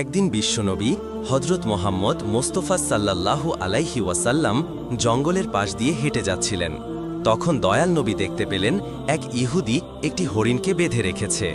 একদিন বিশ্বনবী হজরত মোহাম্মদ মোস্তফা সাল্লাল্লাহু আলাইহি ওয়াসাল্লাম জঙ্গলের পাশ দিয়ে হেঁটে যাচ্ছিলেন। তখন দয়াল নবী দেখতে পেলেন এক ইহুদি একটি হরিণকে বেঁধে রেখেছে।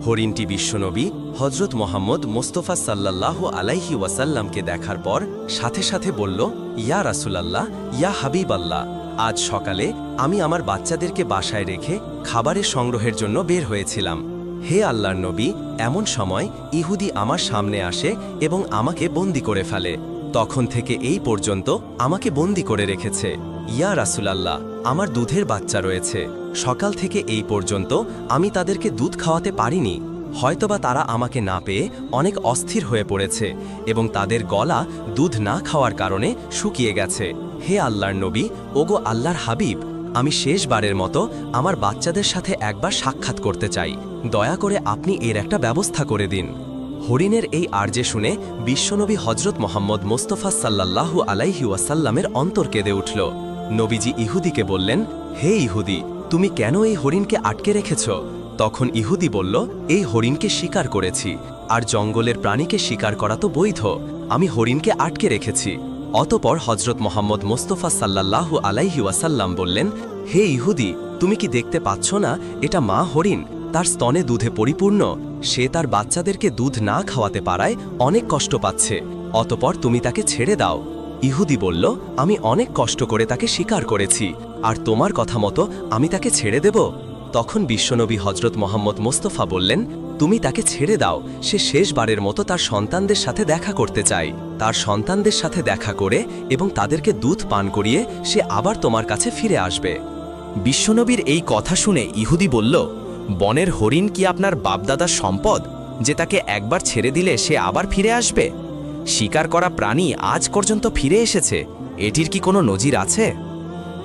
হরিণটি বিশ্বনবী হজরত মোহাম্মদ মোস্তফা সাল্লাল্লাহু আলাইহি ওয়াসাল্লামকে দেখার পর সাথে সাথে বলল, ইয়া রাসূলাল্লাহ, ইয়া হাবিবাল্লাহ, আজ সকালে আমি আমার বাচ্চাদেরকে বাসায় রেখে খাবারের সংগ্রহের জন্য বের হয়েছিলাম। হে আল্লাহর নবী, এমন সময় ইহুদি আমার সামনে আসে এবং আমাকে বন্দী করে ফেলে। তখন থেকে এই পর্যন্ত আমাকে বন্দী করে রেখেছে। ইয়া রাসূলাল্লাহ, আমার দুধের বাচ্চা রয়েছে। সকাল থেকে এই পর্যন্ত আমি তাদেরকে দুধ খাওয়াতে পারিনি। হয়তোবা তারা আমাকে না পেয়ে অনেক অস্থির হয়ে পড়েছে এবং তাদের গলা দুধ না খাওয়ার কারণে শুকিয়ে গেছে। হে আল্লাহর নবী, ওগো আল্লাহর হাবিব, আমি শেষবারের মতো আমার বাচ্চাদের সাথে একবার সাক্ষাৎ করতে চাই। দয়া করে আপনি এর একটা ব্যবস্থা করে দিন। হরিণের এই আর্জে শুনে বিশ্বনবী হজরত মোহাম্মদ মোস্তফা সাল্লাল্লাহু আলাইহি ওয়াসাল্লামের অন্তর কেঁদে উঠল। নবীজি ইহুদিকে বললেন, হে ইহুদি, তুমি কেন এই হরিণকে আটকে রেখেছ? তখন ইহুদি বলল, এই হরিণকে শিকার করেছি, আর জঙ্গলের প্রাণীকে শিকার করা তো বৈধ। আমি হরিণকে আটকে রেখেছি। অতপর হজরত মোহাম্মদ মোস্তফা সাল্লাল্লাহু আলাইহি ওয়াসাল্লাম বললেন, হে ইহুদি, তুমি কি দেখতে পাচ্ছ না এটা মা হরিণ? তার স্তনে দুধে পরিপূর্ণ। সে তার বাচ্চাদেরকে দুধ না খাওয়াতে পারায় অনেক কষ্ট পাচ্ছে। অতপর তুমি তাকে ছেড়ে দাও। ইহুদি বলল, আমি অনেক কষ্ট করে তাকে শিকার করেছি, আর তোমার কথা মতো আমি তাকে ছেড়ে দেব? তখন বিশ্বনবী হজরত মোহাম্মদ মোস্তফা বললেন, তুমি তাকে ছেড়ে দাও। সে শেষবারের মতো তার সন্তানদের সাথে দেখা করতে চায়। তার সন্তানদের সাথে দেখা করে এবং তাদেরকে দুধ পান করিয়ে সে আবার তোমার কাছে ফিরে আসবে। বিশ্বনবীর এই কথা শুনে ইহুদি বলল, বনের হরিণ কি আপনার বাপদাদার সম্পদ, যে তাকে একবার ছেড়ে দিলে সে আবার ফিরে আসবে? শিকার করা প্রাণী আজ পর্যন্ত ফিরে এসেছে, এটির কি কোনো নজির আছে?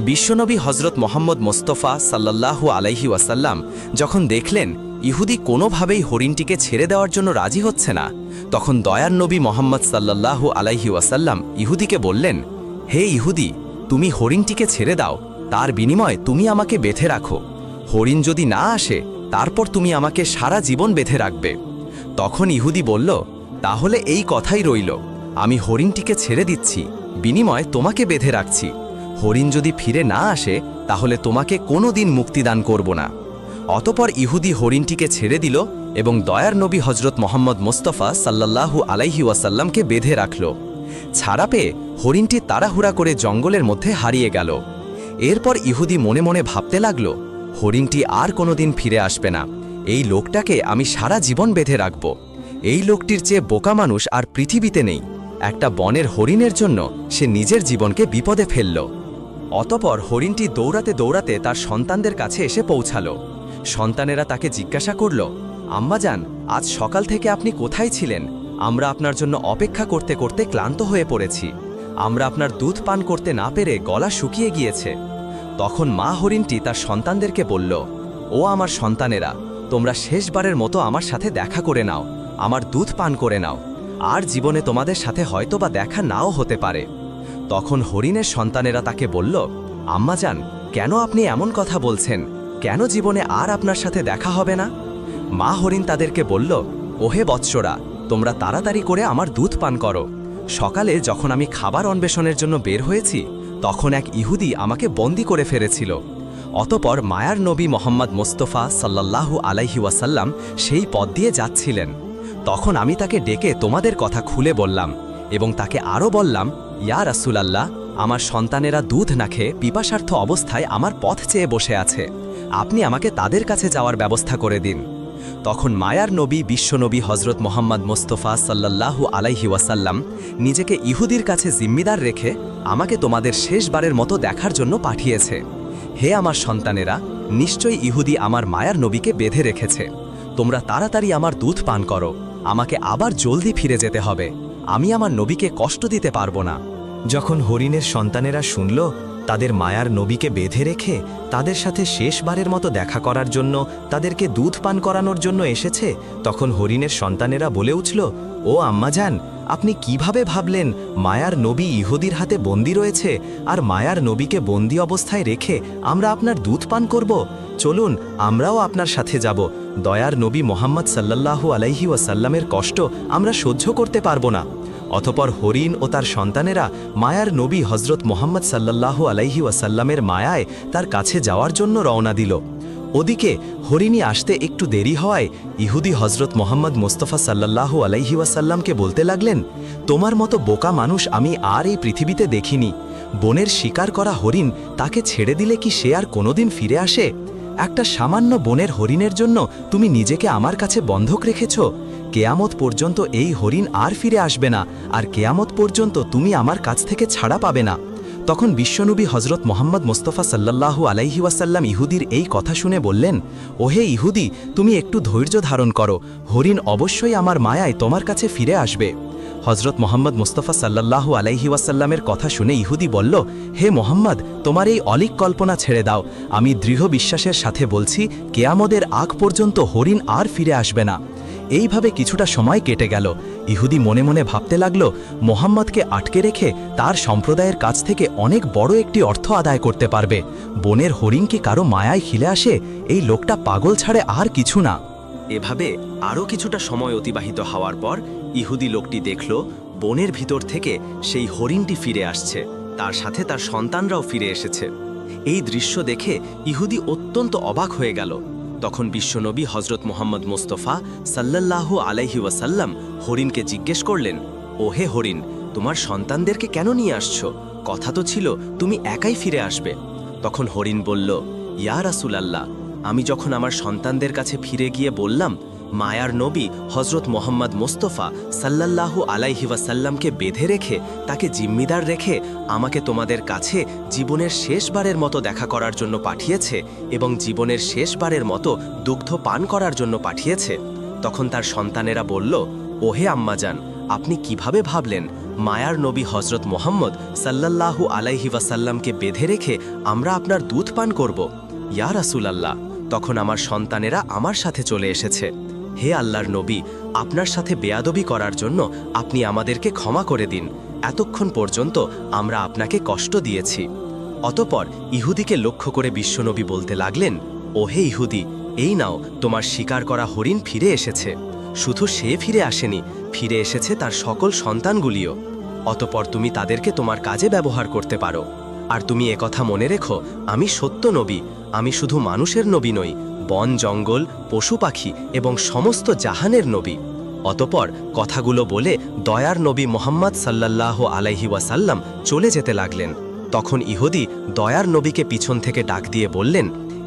বিশ্বনবী হজরত মোহাম্মদ মোস্তফা সাল্লাল্লাহু আলাইহি ওয়াসাল্লাম যখন দেখলেন ইহুদি কোনোভাবেই হরিণটিকে ছেড়ে দেওয়ার জন্য রাজি হচ্ছে না, তখন দয়ার নবী মোহাম্মদ সাল্লাল্লাহু আলাইহি ওয়াসাল্লাম ইহুদিকে বললেন, হে ইহুদি, তুমি হরিণটিকে ছেড়ে দাও, তার বিনিময়ে তুমি আমাকে বেঁধে রাখো। হরিণ যদি না আসে, তারপর তুমি আমাকে সারা জীবন বেঁধে রাখবে। তখন ইহুদি বলল, তাহলে এই কথাই রইল, আমি হরিণটিকে ছেড়ে দিচ্ছি, বিনিময়ে তোমাকে বেঁধে রাখছি। হরিণ যদি ফিরে না আসে, তাহলে তোমাকে কোনো দিন মুক্তিদান করব না। অতপর ইহুদি হরিণটিকে ছেড়ে দিল এবং দয়ার নবী হজরত মোহাম্মদ মোস্তফা সাল্লাল্লাহু আলাইহি ওয়াসাল্লামকে বেঁধে রাখল। ছাড়া পেয়ে হরিণটি তাড়াহুড়া করে জঙ্গলের মধ্যে হারিয়ে গেল। এরপর ইহুদি মনে মনে ভাবতে লাগল, হরিণটি আর কোনোদিন ফিরে আসবে না। এই লোকটাকে আমি সারা জীবন বেঁধে রাখব। এই লোকটির চেয়ে বোকা মানুষ আর পৃথিবীতে নেই। একটা বনের হরিণের জন্য সে নিজের জীবনকে বিপদে ফেলল। অতপর হরিণটি দৌড়াতে দৌড়াতে তার সন্তানদের কাছে এসে পৌঁছালো। সন্তানেরা তাকে জিজ্ঞাসা করল, আম্মাজান, আজ সকাল থেকে আপনি কোথায় ছিলেন? আমরা আপনার জন্য অপেক্ষা করতে করতে ক্লান্ত হয়ে পড়েছি। আমরা আপনার দুধ পান করতে না পেরে গলা শুকিয়ে গিয়েছে। তখন মা হরিণটি তার সন্তানদেরকে বলল, ও আমার সন্তানেরা, তোমরা শেষবারের মতো আমার সাথে দেখা করে নাও, আমার দুধ পান করে নাও, আর জীবনে তোমাদের সাথে হয়তোবা দেখা নাও হতে পারে। তখন হরিণের সন্তানেরা তাকে বলল, আম্মাজান, কেন আপনি এমন কথা বলছেন? কেন জীবনে আর আপনার সাথে দেখা হবে না? মা হরিণ তাদেরকে বলল, ওহে বৎসরা, তোমরা তাড়াতাড়ি করে আমার দুধ পান করো। সকালে যখন আমি খাবার অন্বেষণের জন্য বের হয়েছি, তখন এক ইহুদি আমাকে বন্দী করে ফেলেছিল। অতপর মায়ার নবী মোহাম্মদ মোস্তফা সাল্লাল্লাহু আলাইহি ওয়াসাল্লাম সেই পথ দিয়ে যাচ্ছিলেন। তখন আমি তাকে ডেকে তোমাদের কথা খুলে বললাম এবং তাকে আরও বললাম, ইয়া রাসূলাল্লাহ, আমার সন্তানেরা দুধ না খেয়ে পিপাসার্থ অবস্থায় আমার পথ চেয়ে বসে আছে। আপনি আমাকে তাদের কাছে যাওয়ার ব্যবস্থা করে দিন। তখন মায়ার নবী বিশ্বনবী হজরত মোহাম্মদ মোস্তফা সাল্লাল্লাহু আলাইহি ওয়াসাল্লাম নিজেকে ইহুদির কাছে জিম্মিদার রেখে আমাকে তোমাদের শেষবারের মতো দেখার জন্য পাঠিয়েছে। হে আমার সন্তানেরা, নিশ্চয়ই ইহুদি আমার মায়ার নবীকে বেঁধে রেখেছে। তোমরা তাড়াতাড়ি আমার দুধ পান করো, আমাকে আবার জলদি ফিরে যেতে হবে। আমি আমার নবীকে কষ্ট দিতে পারবো না। যখন হরিণের সন্তানেরা শুনল তাদের মায়ার নবীকে বেঁধে রেখে তাদের সাথে শেষবারের মতো দেখা করার জন্য তাদেরকে দুধ পান করানোর জন্য এসেছে, তখন হরিণের সন্তানেরা বলে উঠল, ও আম্মাজান, আপনি কিভাবে ভাবলেন মায়ার নবী ইহুদির হাতে বন্দী রয়েছে আর মায়ার নবীকে বন্দী অবস্থায় রেখে আমরা আপনার দুধ পান করব? চলুন আমরাও আপনার সাথে যাব। দয়ার নবী মোহাম্মদ সাল্লাল্লাহু আলাইহি ওয়াসাল্লামের কষ্ট আমরা সহ্য করতে পারবো না। অতপর হরিণ ও তার সন্তানেরা মায়ার নবী হজরত মোহাম্মদ সাল্লাল্লাহু আলাইহি ওয়াসাল্লামের মায়ায় তার কাছে যাওয়ার জন্য রওনা দিল। ওদিকে হরিণী আসতে একটু দেরি হওয়ায় ইহুদি হজরত মোহাম্মদ মোস্তফা সাল্লাল্লাহু আলাইহি ওয়াসাল্লামকে বলতে লাগলেন, তোমার মতো বোকা মানুষ আমি আর এই পৃথিবীতে দেখিনি। বনের শিকার করা হরিণ তাকে ছেড়ে দিলে কি সে আর কোনোদিন ফিরে আসে? একটা সামান্য বনের হরিণের জন্য তুমি নিজেকে আমার কাছে বন্ধক রেখেছ। কেয়ামত পর্যন্ত এই হরিণ আর ফিরে আসবে না, আর কেয়ামত পর্যন্ত তুমি আমার কাছ থেকে ছাড়া পাবে না। তখন বিশ্বনবী হজরত মোহাম্মদ মোস্তফা সাল্লাল্লাহু আলাইহি ওয়াসাল্লাম ইহুদির এই কথা শুনে বললেন, ওহে ইহুদি, তুমি একটু ধৈর্য ধারণ করো, হরিণ অবশ্যই আমার মায়ায় তোমার কাছে ফিরে আসবে। হজরত মোহাম্মদ মোস্তফা সাল্লাল্লাহু আলাইহি ওয়াসাল্লামের কথা শুনে ইহুদি বলল, হে মোহাম্মদ, তোমার এই অলিক কল্পনা ছেড়ে দাও। আমি দৃঢ় বিশ্বাসের সাথে বলছি, কেয়ামতের আগ পর্যন্ত হরিণ আর ফিরে আসবে না। এইভাবে কিছুটা সময় কেটে গেল। ইহুদি মনে মনে ভাবতে লাগল, মোহাম্মদকে আটকে রেখে তার সম্প্রদায়ের কাছ থেকে অনেক বড় একটি অর্থ আদায় করতে পারবে। বনের হরিণ কি কারো মায়ায় খিলে আসে? এই লোকটা পাগল ছাড়ে আর কিছু না। এভাবে আরও কিছুটা সময় অতিবাহিত হওয়ার পর ইহুদি লোকটি দেখল বনের ভিতর থেকে সেই হরিণটি ফিরে আসছে, তার সাথে তার সন্তানরাও ফিরে এসেছে। এই দৃশ্য দেখে ইহুদি অত্যন্ত অবাক হয়ে গেল। তখন বিশ্বনবী হজরত মোহাম্মদ মোস্তফা সাল্লাল্লাহু আলাইহি ওয়াসাল্লাম হরিণকে জিজ্ঞেস করলেন, ওহে হরিণ, তোমার সন্তানদেরকে কেন নিয়ে আসছো? কথা তো ছিল তুমি একাই ফিরে আসবে। তখন হরিণ বলল, ইয়া রাসূলুল্লাহ, আমি যখন আমার সন্তানদের কাছে ফিরে গিয়ে বললাম মায়ার নবী হজরত মোহাম্মদ মোস্তফা সাল্লাল্লাহু আলাইহি ওয়াসাল্লামকে বেঁধে রেখে তাকে জিম্মিদার রেখে আমাকে তোমাদের কাছে জীবনের শেষবারের মতো দেখা করার জন্য পাঠিয়েছে এবং জীবনের শেষবারের মতো দুগ্ধ পান করার জন্য পাঠিয়েছে, তখন তার সন্তানেরা বলল, ওহে আম্মাজান, আপনি কিভাবে ভাবলেন মায়ার নবী হজরত মোহাম্মদ সাল্লাল্লাহু আলাইহি ওয়াসাল্লামকে বেঁধে রেখে আমরা আপনার দুধ পান করব? ইয়া রাসূলুল্লাহ, তখন আমার সন্তানেরা আমার সাথে চলে এসেছে। হে আল্লাহর নবী, আপনার সাথে বেয়াদবি করার জন্য আপনি আমাদেরকে ক্ষমা করে দিন। এতক্ষণ পর্যন্ত আমরা আপনাকে কষ্ট দিয়েছি। অতপর ইহুদিকে লক্ষ্য করে বিশ্বনবী বলতে লাগলেন, ওহে ইহুদি, এই নাও তোমার শিকার করা হরিণ ফিরে এসেছে। শুধু সে ফিরে আসেনি, ফিরে এসেছে তার সকল সন্তানগুলিও। অতপর তুমি তাদেরকে তোমার কাজে ব্যবহার করতে পারো। আর তুমি একথা মনে রেখো, আমি সত্য নবী, আমি শুধু মানুষের নবী নই, বন জঙ্গল পশু পাখি এবং সমস্ত জাহানের নবী। অতপর কথাগুলো বলে দয়ার নবী মোহাম্মদ সাল্লাল্লাহু আলাইহি ওয়াসাল্লাম চলে যেতে লাগলেন। তখন ইহুদি দয়ার নবীকে পিছন থেকে ডাক দিয়ে বললেন,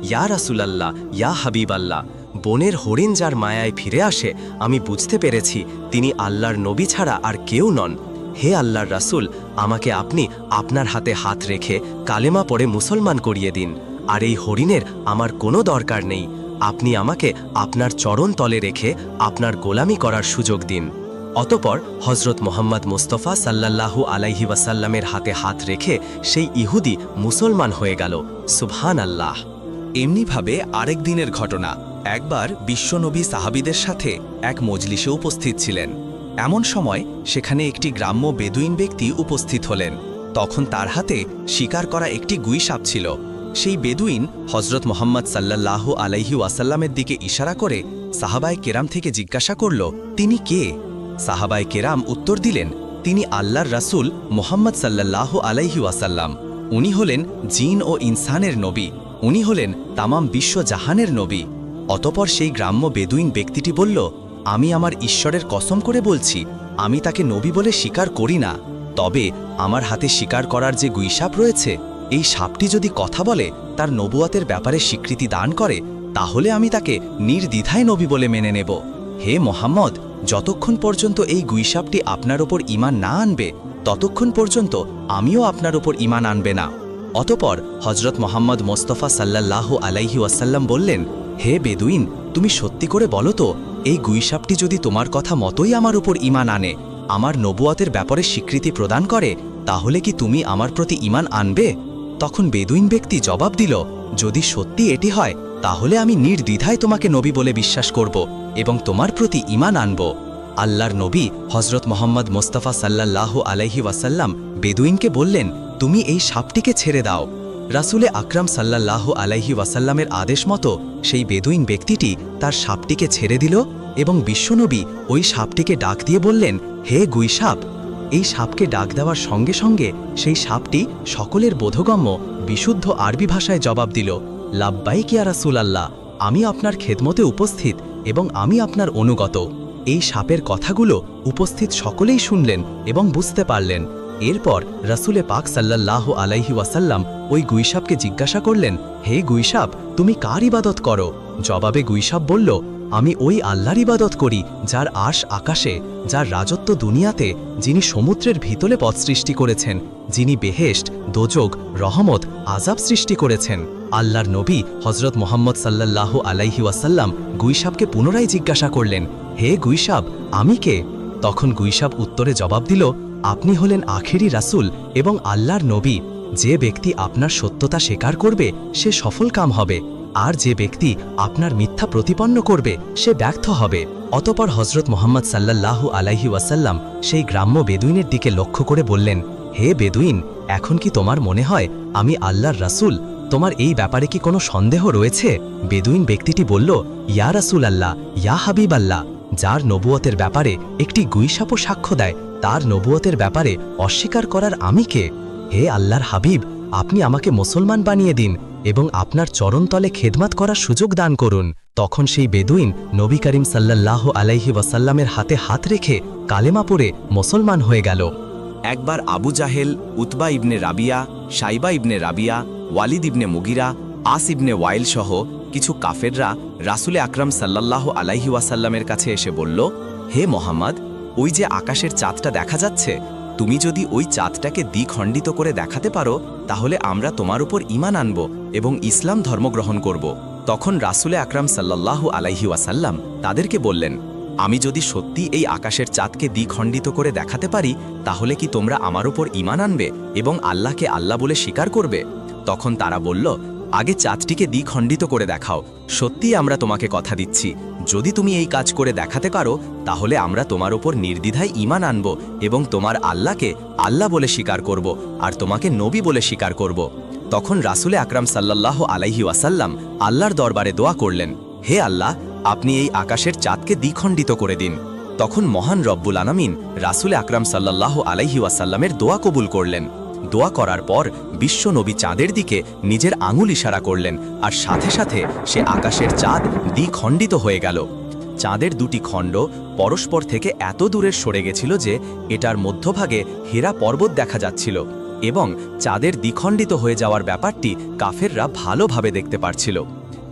ইয়া রাসূলুল্লাহ, ইয়া হাবিবাল্লাহ, বনের হরিণ যার মায়ায় ফিরে আসে আমি বুঝতে পেরেছি তিনি আল্লাহর নবী ছাড়া আর কেউ নন। হে আল্লাহর রাসূল, আমাকে আপনি আপনার হাতে হাত রেখে কালেমা পড়ে মুসলমান করিয়ে দিন। আর এই হরিণের আমার কোনো দরকার নেই, আপনি আমাকে আপনার চরণ তলে রেখে আপনার গোলামি করার সুযোগ দিন। অতপর হজরত মোহাম্মদ মুস্তফা সাল্লাল্লাহু আলাইহি ওয়াসাল্লামের হাতে হাত রেখে সেই ইহুদি মুসলমান হয়ে গেল। সুবহানাল্লাহ। এমনিভাবে আরেক দিনের ঘটনা। একবার বিশ্বনবী সাহাবীদের সাথে এক মজলিসে উপস্থিত ছিলেন। এমন সময় সেখানে একটি গ্রাম্য বেদুইন ব্যক্তি উপস্থিত হলেন। তখন তার হাতে শিকার করা একটি গুই সাপ ছিল। সেই বেদুইন হজরত মোহাম্মদ সাল্লাল্লাহু আলাইহি ওয়াসাল্লামের দিকে ইশারা করে সাহাবায়ে কেরাম থেকে জিজ্ঞাসা করল, তিনি কে? সাহাবায়ে কেরাম উত্তর দিলেন, তিনি আল্লাহর রাসূল মোহাম্মদ সাল্লাল্লাহু আলাইহি ওয়াসাল্লাম। উনি হলেন জিন ও ইনসানের নবী, উনি হলেন তামাম বিশ্ব জাহানের নবী। অতপর সেই গ্রাম্য বেদুইন ব্যক্তিটি বলল, আমি আমার ঈশ্বরের কসম করে বলছি, আমি তাকে নবী বলে স্বীকার করি না। তবে আমার হাতে শিকার করার যে গুইসাপ রয়েছে, এই সাপটি যদি কথা বলে, তার নবুয়াতের ব্যাপারে স্বীকৃতি দান করে, তাহলে আমি তাকে নির্দ্বিধায় নবী বলে মেনে নেব। হে মোহাম্মদ, যতক্ষণ পর্যন্ত এই গুইসাপটি আপনার ওপর ঈমান না আনবে, ততক্ষণ পর্যন্ত আমিও আপনার ওপর ঈমান আনবে না। অতপর হজরত মোহাম্মদ মোস্তফা সাল্লাল্লাহু আলাইহি ওয়াসাল্লাম বললেন, হে বেদুইন, তুমি সত্যি করে বলো তো, এই গুইসাপটি যদি তোমার কথা মতোই আমার উপর ঈমান আনে, আমার নবুয়াতের ব্যাপারে স্বীকৃতি প্রদান করে, তাহলে কি তুমি আমার প্রতি ঈমান আনবে? তখন বেদুইন ব্যক্তি জবাব দিল, যদি সত্যি এটি হয়, তাহলে আমি নির্দ্বিধায় তোমাকে নবী বলে বিশ্বাস করব এবং তোমার প্রতি ঈমান আনব। আল্লাহর নবী হজরত মোহাম্মদ মোস্তফা সাল্লাল্লাহু আলাইহি ওয়াসাল্লাম বেদুইনকে বললেন, তুমি এই সাপটিকে ছেড়ে দাও। রাসূলে আকরাম সাল্লাল্লাহু আলাইহি ওয়াসাল্লামের আদেশ মতো সেই বেদুইন ব্যক্তিটি তার সাপটিকে ছেড়ে দিল এবং বিশ্বনবী ওই সাপটিকে ডাক দিয়ে বললেন, হে গুইসাপ। এই সাপকে ডাক দেওয়ার সঙ্গে সঙ্গে সেই সাপটি সকলের বোধগম্য বিশুদ্ধ আরবি ভাষায় জবাব দিল, লাব্বাইক ইয়া রাসূলাল্লাহ, আমি আপনার খেদমতে উপস্থিত এবং আমি আপনার অনুগত। এই সাপের কথাগুলো উপস্থিত সকলেই শুনলেন এবং বুঝতে পারলেন। এরপর রাসূলে পাক সাল্লাল্লাহু আলাইহি ওয়াসাল্লাম ওই গুইসাপকে জিজ্ঞাসা করলেন, হে গুইসাপ, তুমি কার ইবাদত করো? জবাবে গুইসাপ বলল, আমি ওই আল্লাহর ইবাদত করি যার আশ আকাশে, যার রাজত্ব দুনিয়াতে, যিনি সমুদ্রের ভিতরে পথ সৃষ্টি করেছেন, যিনি বেহেশত, দোজক, রহমত, আযাব সৃষ্টি করেছেন। আল্লাহর নবী হজরত মোহাম্মদ সাল্লাল্লাহু আলাইহি ওয়াসাল্লাম গুইসাপকে পুনরায় জিজ্ঞাসা করলেন, হে গুইসাপ, আমি কে? তখন গুইসাপ উত্তরে জবাব দিল, আপনি হলেন আখেরি রাসূল এবং আল্লাহর নবী। যে ব্যক্তি আপনার সত্যতা স্বীকার করবে সে সফলকাম হবে, আর যে ব্যক্তি আপনার মিথ্যা প্রতিপন্ন করবে সে ব্যর্থ হবে। অতঃপর হজরত মোহাম্মদ সাল্লাল্লাহু আলাইহি ওয়াসাল্লাম সেই গ্রাম্য বেদুইনের দিকে লক্ষ্য করে বললেন, হে বেদুইন, এখন কি তোমার মনে হয় আমি আল্লাহর রাসূল? তোমার এই ব্যাপারে কি কোনো সন্দেহ রয়েছে? বেদুইন ব্যক্তিটি বলল, ইয়া রাসূল আল্লাহ, ইয়া হাবিব আল্লাহ, যার নবুয়তের ব্যাপারে একটি গুইসাপও সাক্ষ্য দেয়, তার নবুয়তের ব্যাপারে অস্বীকার করার আমি কে? হে আল্লাহর হাবিব, আপনি আমাকে মুসলমান বানিয়ে দিন এবং আপনার চরণতলে খেদমত করার সুযোগ দান করুন। তখন সেই বেদুইন নবী করিম সাল্লাল্লাহু আলাইহি ওয়াসাল্লামের হাতে হাত রেখে কালেমা পড়ে মুসলমান হয়ে গেল। একবার আবু জাহেল, উতবা ইবনে রাবিয়া, সাইবা ইবনে রাবিয়া, ওয়ালিদ ইবনে মুগিরা, আস ইবনে ওয়াইল সহ কিছু কাফেররা রাসূলে আকরাম সাল্লাল্লাহু আলাইহি ওয়াসাল্লামের কাছে এসে বলল, হে মোহাম্মদ, ওই যে আকাশের চাঁদটা দেখা যাচ্ছে, তুমি যদি ওই চাঁদটাকে দ্বিখণ্ডিত করে দেখাতে পারো তাহলে আমরা তোমার উপর ঈমান আনব এবং ইসলাম ধর্ম গ্রহণ করব। তখন রাসূলে আকরাম সাল্লাল্লাহু আলাইহি ওয়াসাল্লাম তাদেরকে বললেন, আমি যদি সত্যি এই আকাশের চাঁদকে দ্বিখণ্ডিত করে দেখাতে পারি তাহলে কি তোমরা আমার উপর ঈমান আনবে এবং আল্লাহকে আল্লাহ বলে স্বীকার করবে? তখন তারা বলল, আগে চাঁদটিকে দ্বিখণ্ডিত করে দেখাও, সত্যিই আমরা তোমাকে কথা দিচ্ছি, যদি তুমি এই কাজ করে দেখাতে পারো তাহলে আমরা তোমার উপর নির্দ্বিধায় ঈমান আনব এবং তোমার আল্লাহকে আল্লাহ বলে স্বীকার করব আর তোমাকে নবী বলে স্বীকার করব। তখন রাসূলে আকরাম সাল্লাল্লাহু আলাইহি ওয়াসাল্লাম আল্লাহর দরবারে দোয়া করলেন, হে আল্লাহ, আপনি এই আকাশের চাঁদকে দ্বিখণ্ডিত করে দিন। তখন মহান রব্বুল আলামিন রাসূলে আকরাম সাল্লাল্লাহু আলাইহি ওয়াসাল্লামের দোয়া কবুল করলেন। দোয়া করার পর বিশ্ব নবী চাঁদের দিকে নিজের আঙুল ইশারা করলেন আর সাথে সাথে সে আকাশের চাঁদ দ্বিখণ্ডিত হয়ে গেল। চাঁদের দুটি খণ্ড পরস্পর থেকে এত দূরে সরে গেছিল যে এটার মধ্যভাগে হেরা পর্বত দেখা যাচ্ছিল এবং চাঁদের দ্বিখণ্ডিত হয়ে যাওয়ার ব্যাপারটি কাফেররা ভালোভাবে দেখতে পারছিল।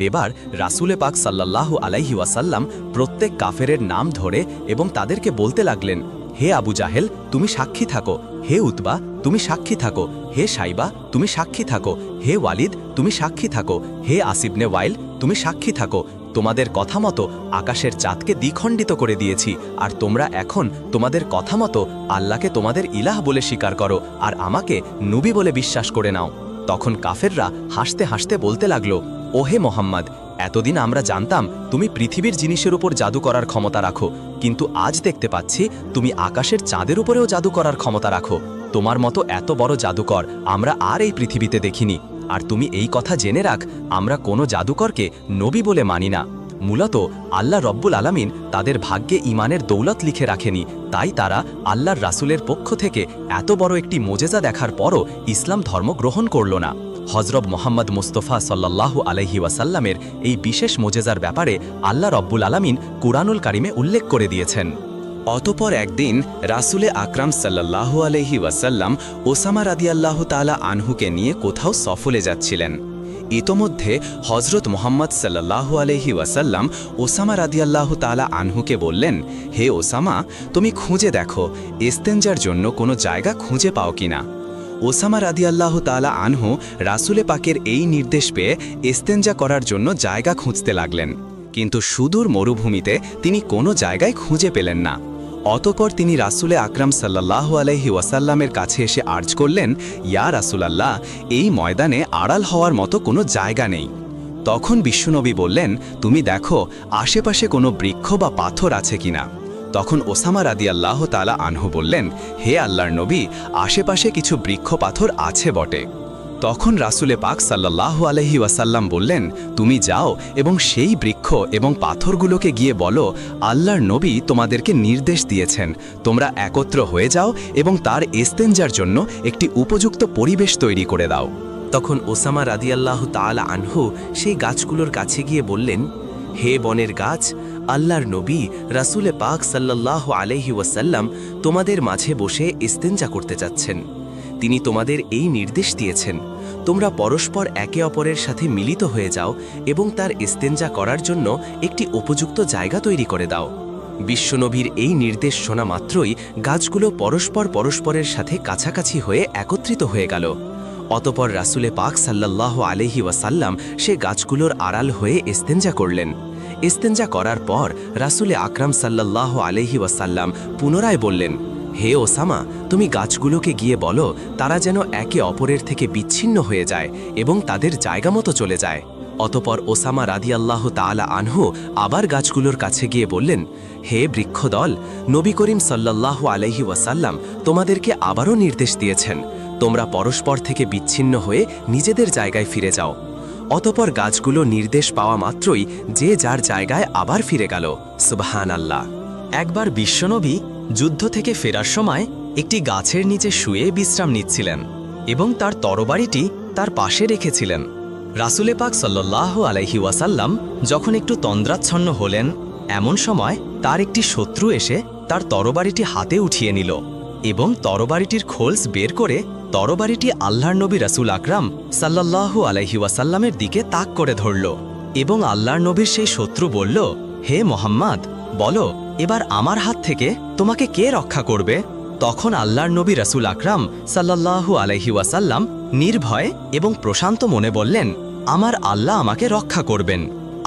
এবার রাসূলে পাক সাল্লাল্লাহু আলাইহি ওয়াসাল্লাম প্রত্যেক কাফেরের নাম ধরে এবং তাদেরকে বলতে লাগলেন, হে আবু জাহেল, তুমি সাক্ষী থাকো, হে উতবা তুমি সাক্ষী থাকো, হে সাইবা তুমি সাক্ষী থাকো, হে ওয়ালিদ তুমি সাক্ষী থাকো, হে আস ইবনে ওয়াইল তুমি সাক্ষী থাকো। তোমাদের কথা মতো আকাশের চাঁদকে দ্বিখণ্ডিত করে দিয়েছি আর তোমরা এখন তোমাদের কথা মতো আল্লাহকে তোমাদের ইলাহ বলে স্বীকার করো আর আমাকে নবী বলে বিশ্বাস করে নাও। তখন কাফেররা হাসতে হাসতে বলতে লাগলো, ওহে মোহাম্মদ, এতদিন আমরা জানতাম তুমি পৃথিবীর জিনিসের উপর জাদু করার ক্ষমতা রাখো, কিন্তু আজ দেখতে পাচ্ছি তুমি আকাশের চাঁদের উপরেও জাদু করার ক্ষমতা রাখো। তোমার মতো এত বড় জাদুকর আমরা আর এই পৃথিবীতে দেখিনি। আর তুমি এই কথা জেনে রাখ, আমরা কোনো জাদুকরকে নবী বলে মানি না। মূলত আল্লাহ রব্বুল আলামিন তাদের ভাগ্যে ঈমানের দৌলত লিখে রাখেনি, তাই তারা আল্লাহর রাসূলের পক্ষ থেকে এত বড় একটি মোজেজা দেখার পরও ইসলাম ধর্ম গ্রহণ করল না। হযরত মুহাম্মদ মুস্তাফা সাল্লাল্লাহু আলাইহি ওয়াসাল্লামের এই বিশেষ মোজেজার ব্যাপারে আল্লাহ রব্বুল আলামিন কুরআনুল কারিমে উল্লেখ করে দিয়েছেন। অতঃপর একদিন রাসূলে আকরাম সাল্লাল্লাহু আলাইহি ওয়াসাল্লাম ওসামা রাদিয়াল্লাহু তাআলা আনহুকে নিয়ে কোথাও সফরে যাচ্ছিলেন। ইতোমধ্যে হযরত মুহাম্মদ সাল্লাল্লাহু আলাইহি ওয়াসাল্লাম ওসামা রাদিয়াল্লাহু তাআলা আনহুকে বললেন, হে ওসামা, তুমি খুঁজে দেখো ইস্তেঞ্জার জন্য কোনো জায়গা খুঁজে পাও কিনা। ওসামা রাদিয়াল্লাহু তাআলা আনহু রাসূলে পাকের এই নির্দেশ পেয়ে ইস্তেঞ্জা করার জন্য জায়গা খুঁজতে লাগলেন, কিন্তু সুদূর মরুভূমিতে তিনি কোনো জায়গায় খুঁজে পেলেন না। অতঃপর তিনি রাসূলে আকরাম সাল্লাল্লাহু আলাইহি ওয়াসাল্লামের কাছে এসে আর্জ করলেন, ইয়া রাসূলাল্লাহ, এই ময়দানে আড়াল হওয়ার মতো কোনো জায়গা নেই। তখন বিশ্বনবী বললেন, তুমি দেখো আশেপাশে কোনো বৃক্ষ বা পাথর আছে কিনা। তখন ওসামা রাদিয়াল্লাহু তাআলা আনহু বললেন, হে আল্লাহর নবী, আশেপাশে কিছু বৃক্ষ পাথর আছে বটে। তখন রাসূলে পাক সাল্লাল্লাহু আলাইহি ওয়াসাল্লাম বললেন, তুমি যাও এবং সেই বৃক্ষ এবং পাথরগুলোকে গিয়ে বলো, আল্লাহর নবী তোমাদেরকে নির্দেশ দিয়েছেন, তোমরা একত্র হয়ে যাও এবং তার ইস্তেঞ্জার জন্য একটি উপযুক্ত পরিবেশ তৈরি করে দাও। তখন ওসামা রাদিয়াল্লাহু তাআলা আনহু সেই গাছগুলোর কাছে গিয়ে বললেন, হে বনের গাছ, আল্লাহর নবী রাসূলে পাক সাল্লাল্লাহু আলাইহি ওয়াসাল্লাম তোমাদের মাঝে বসে ইস্তেঞ্জা করতে যাচ্ছেন। তিনি তোমাদের এই নির্দেশ দিয়েছেন, তোমরা পরস্পর একে অপরের সাথে মিলিত হয়ে যাও এবং তার ইস্তেঞ্জা করার জন্য একটি উপযুক্ত জায়গা তৈরি করে দাও। বিশ্বনবীর এই নির্দেশ শোনা মাত্রই গাছগুলো পরস্পরের সাথে কাছাকাছি হয়ে একত্রিত হয়ে গেল। অতপর রাসূলে পাক সাল্লাল্লাহু আলাইহি ওয়াসাল্লাম সে গাছগুলোর আড়াল হয়ে ইস্তেঞ্জা করলেন। ইস্তেঞ্জা করার পর রাসূলে আকরাম সাল্লাল্লাহু আলাইহি ওয়াসাল্লাম পুনরায় বললেন, হে ওসামা, তুমি গাছগুলোকে গিয়ে বলো তারা যেন একে অপরের থেকে বিচ্ছিন্ন হয়ে যায় এবং তাদের জায়গা মতো চলে যায়। অতপর ওসামা রাদিয়াল্লাহু তাআলা আনহু আবার গাছগুলোর কাছে গিয়ে বললেন, হে বৃক্ষদল, নবী করিম সাল্লাল্লাহু আলাইহি ওয়াসাল্লাম তোমাদেরকে আবারও নির্দেশ দিয়েছেন, তোমরা পরস্পর থেকে বিচ্ছিন্ন হয়ে নিজেদের জায়গায় ফিরে যাও। অতপর গাছগুলো নির্দেশ পাওয়া মাত্রই যে যার জায়গায় আবার ফিরে গেল। সুবহানাল্লাহ। একবার বিশ্বনবী যুদ্ধ থেকে ফেরার সময় একটি গাছের নিচে শুয়ে বিশ্রাম নিচ্ছিলেন এবং তার তরবারিটি তার পাশে রেখেছিলেন। রাসূলে পাক সাল্লাল্লাহু আলাইহি ওয়াসাল্লাম যখন একটু তন্দ্রাচ্ছন্ন হলেন, এমন সময় তার একটি শত্রু এসে তার তরবারিটি হাতে উঠিয়ে নিল এবং তরবারিটির খোলস বের করে তরবারিটি আল্লাহর নবী রাসূল আকরাম সাল্লাল্লাহু আলাইহি ওয়াসাল্লামের দিকে তাক করে ধরল এবং আল্লাহর নবীর সেই শত্রু বলল, হে মোহাম্মদ, বলো এবার আমার হাত থেকে তোমাকে কে রক্ষা করবে? তখন আল্লাহর নবী রাসূল আকরাম সাল্লাল্লাহু আলাইহি ওয়াসাল্লাম নির্ভয় এবং প্রশান্ত মনে বললেন, আমার আল্লাহ আমাকে রক্ষা করবেন।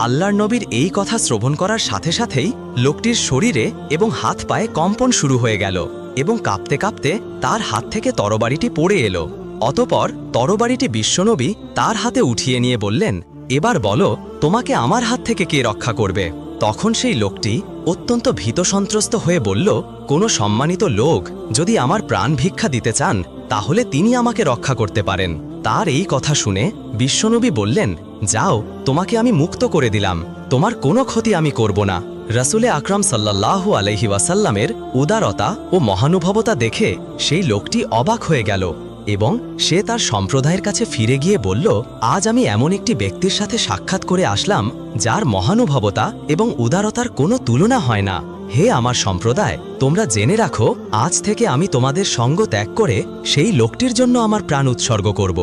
আল্লাহর নবীর এই কথা শ্রবণ করার সাথে সাথেই লোকটির শরীরে এবং হাত পায়ে কম্পন শুরু হয়ে গেল এবং কাঁপতে কাঁপতে তার হাত থেকে তরবারিটি পড়ে এলো। অতপর তরবারিটি বিশ্বনবী তার হাতে উঠিয়ে নিয়ে বললেন, এবার বলো তোমাকে আমার হাত থেকে কে রক্ষা করবে? তখন সেই লোকটি অত্যন্ত ভীতসন্ত্রস্ত হয়ে বলল, কোনো সম্মানিত লোক যদি আমার প্রাণ ভিক্ষা দিতে চান তাহলে তিনি আমাকে রক্ষা করতে পারেন। তার এই কথা শুনে বিশ্বনবী বললেন, যাও, তোমাকে আমি মুক্ত করে দিলাম, তোমার কোনো ক্ষতি আমি করব না। রাসূলে আকরাম সাল্লাল্লাহু আলাইহি ওয়াসাল্লামের উদারতা ও মহানুভবতা দেখে সেই লোকটি অবাক হয়ে গেল এবং সে তার সম্প্রদায়ের কাছে ফিরে গিয়ে বলল, আজ আমি এমন একটি ব্যক্তির সাথে সাক্ষাৎ করে আসলাম যার মহানুভবতা এবং উদারতার কোনো তুলনা হয় না। হে আমার সম্প্রদায়, তোমরা জেনে রাখো, আজ থেকে আমি তোমাদের সঙ্গ ত্যাগ করে সেই লোকটির জন্য আমার প্রাণ উৎসর্গ করব।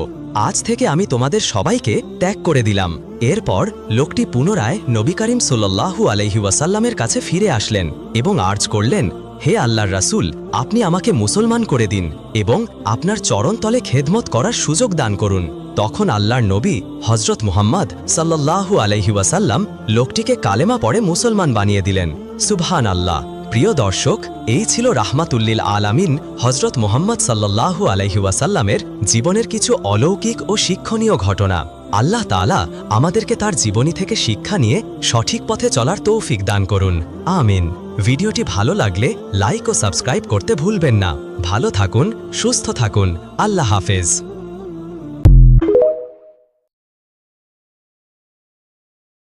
আজ থেকে আমি তোমাদের সবাইকে ত্যাগ করে দিলাম। এরপর লোকটি পুনরায় নবী করিম সাল্লাল্লাহু আলাইহি ওয়াসাল্লামের কাছে ফিরে আসলেন এবং আর্জ করলেন, হে আল্লাহর রাসূল, আপনি আমাকে মুসলমান করে দিন এবং আপনার চরণতলে খেদমত করার সুযোগ দান করুন। তখন আল্লাহর নবী হযরত মুহাম্মদ সাল্লাল্লাহু আলাইহি ওয়াসাল্লাম লোকটিকে কালেমা পড়ে মুসলমান বানিয়ে দিলেন। সুবহানাল্লাহ। প্রিয় দর্শক, এই ছিল রাহমাতুল্লিল আলামিন হযরত মুহাম্মদ সাল্লাল্লাহু আলাইহি ওয়াসাল্লামের জীবনের কিছু অলৌকিক ও শিক্ষণীয় ঘটনা। আল্লাহ তাআলা আমাদেরকে তার জীবনী থেকে শিক্ষা নিয়ে সঠিক পথে চলার তৌফিক দান করুন। আমিন। ভিডিওটি ভালো লাগলে লাইক ও সাবস্ক্রাইব করতে ভুলবেন না। ভালো থাকুন, সুস্থ থাকুন। আল্লাহ হাফেজ।